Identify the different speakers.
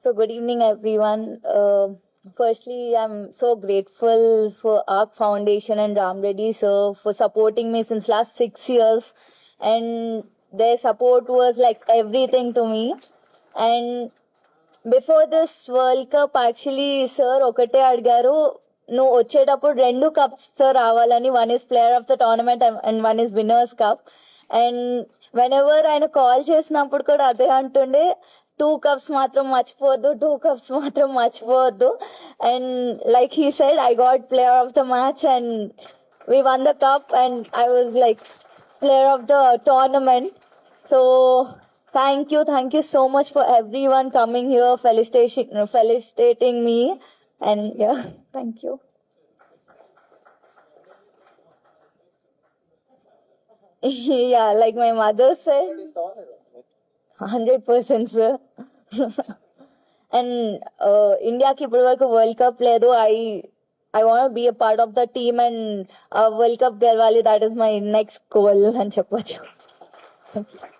Speaker 1: So good evening, everyone. Firstly, I'm so grateful for ARC Foundation and Ram Reddy sir for supporting me since last 6 years, and their support was like everything to me. And before this World Cup, actually, sir ఒకటే అడిగారు, నువ్వు వచ్చేటప్పుడు 2 cups తో రావాలని. One is player of the tournament and one is winners cup. And whenever ఆయన call చేసినప్పుడు కూడా అదే అంటుండే, 2 cups మాత్రం మర్చిపోవద్దు, 2 cups మాత్రం మర్చిపోవద్దు. And like he said, I got player of the match and we won the cup, and I was like player of the tournament. So thank you so much for everyone coming here, felicitating me, and yeah, thank you. Yeah, like my mother said, 100%, sir. And ఇండియాకి ఇప్పటి వరకు world cup లేదు. I want to be a part of the team and world cup గెలవాలి. That is my next goal అని చెప్పొచ్చు. Thank you.